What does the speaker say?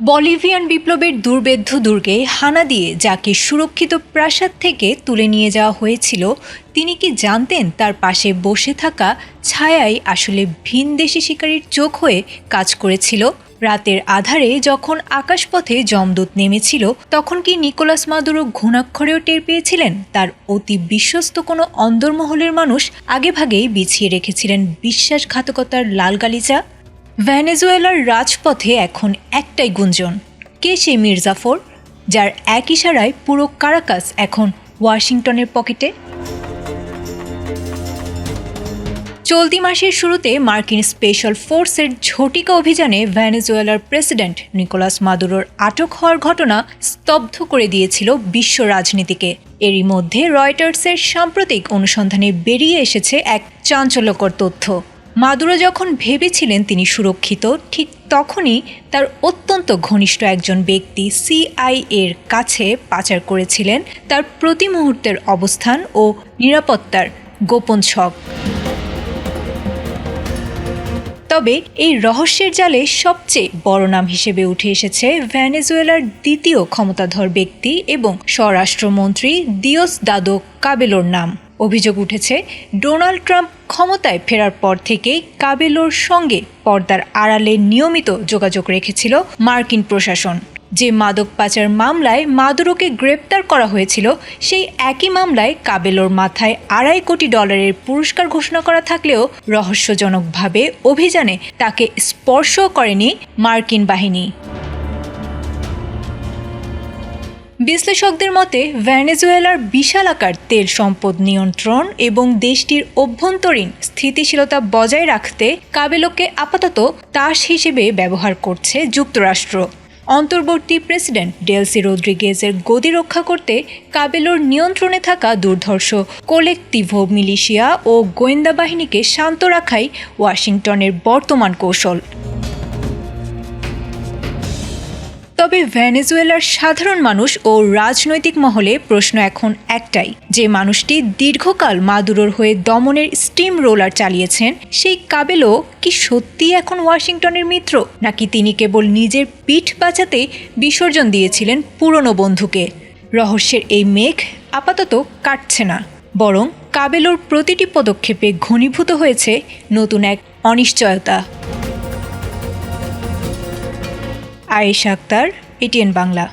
Bolivian বিপ্লবের দুর্ভেদ্য দুর্গে হানা দিয়ে যাকে সুরক্ষিত প্রাসাদ থেকে তুলে নিয়ে যাওয়া হয়েছিল, তিনি কি জানতেন তার পাশে বসে থাকা ছায়াই আসলে ভিনদেশি শিকারীর চোখ হয়ে কাজ করেছিল? রাতের আধারে যখন আকাশপথে যমদূত নেমেছিল, তখন কি নিকোলাস মাদুরো ঘুণাক্ষরেও টের পেয়েছিলেন তার অতি বিশ্বস্ত কোনো অন্দরমহলের মানুষ আগেভাগেই বিছিয়ে রেখেছিলেন বিশ্বাসঘাতকতার লাল গালিচা? ভেনেজুয়েলার রাজপথে এখন একটাই গুঞ্জন, কে সেই মির্জাফর, যার এক ইশারায় পুরো কারাকাস এখন ওয়াশিংটনের পকেটে? চলতি মাসের শুরুতে মার্কিন স্পেশাল ফোর্সের ঝটিকা অভিযানে ভেনেজুয়েলার প্রেসিডেন্ট নিকোলাস মাদুরোর আটক হওয়ার ঘটনা স্তব্ধ করে দিয়েছিল বিশ্ব রাজনীতিকে। এরই মধ্যে রয়টার্সের সাম্প্রতিক অনুসন্ধানে বেরিয়ে এসেছে এক চাঞ্চল্যকর তথ্য। মাদুরো যখন ভেবেছিলেন তিনি সুরক্ষিত, ঠিক তখনই তার অত্যন্ত ঘনিষ্ঠ একজন ব্যক্তি সিআইএর কাছে পাচার করেছিলেন তার প্রতি মুহূর্তের অবস্থান ও নিরাপত্তার গোপন ছক। তবে এই রহস্যের জালে সবচেয়ে বড় নাম হিসেবে উঠে এসেছে ভেনেজুয়েলার দ্বিতীয় ক্ষমতাধর ব্যক্তি এবং স্বরাষ্ট্রমন্ত্রী দিওসদাদো কাবেলোর নাম। অভিযোগ উঠেছে, ডোনাল্ড ট্রাম্প ক্ষমতায় ফেরার পর থেকেই কাবেলোর সঙ্গে পর্দার আড়ালে নিয়মিত যোগাযোগ রেখেছিল মার্কিন প্রশাসন। যে মাদক পাচার মামলায় মাদুরোকে গ্রেপ্তার করা হয়েছিল, সেই একই মামলায় কাবেলোর মাথায় $2.5 কোটি পুরস্কার ঘোষণা করা থাকলেও রহস্যজনকভাবে অভিযানে তাকে স্পর্শ করেনি মার্কিন বাহিনী। বিশ্লেষকদের মতে, ভেনেজুয়েলার বিশালাকার তেল সম্পদ নিয়ন্ত্রণ এবং দেশটির অভ্যন্তরীণ স্থিতিশীলতা বজায় রাখতে কাবেলোকে আপাতত তাস হিসেবে ব্যবহার করছে যুক্তরাষ্ট্র। অন্তর্বর্তী প্রেসিডেন্ট ডেলসি রদ্রিগেজের গদি রক্ষা করতে কাবেলোর নিয়ন্ত্রণে থাকা দুর্ধর্ষ কোলেকটিভো মিলিশিয়া ও গোয়েন্দা বাহিনীকে শান্ত রাখাই ওয়াশিংটনের বর্তমান কৌশল। তবে ভেনেজুয়েলার সাধারণ মানুষ ও রাজনৈতিক মহলে প্রশ্ন এখন একটাই, যে মানুষটি দীর্ঘকাল মাদুরোর হয়ে দমনের স্টিম রোলার চালিয়েছেন, সেই কাবেলো কি সত্যিই এখন ওয়াশিংটনের মিত্র, নাকি তিনি কেবল নিজের পিঠ বাঁচাতে বিসর্জন দিয়েছিলেন পুরনো বন্ধুকে? রহস্যের এই মেঘ আপাতত কাটছে না, বরং কাবেলোর প্রতিটি পদক্ষেপে ঘনীভূত হয়েছে নতুন এক অনিশ্চয়তা। আয়েশা আক্তার, এটিএন বাংলা।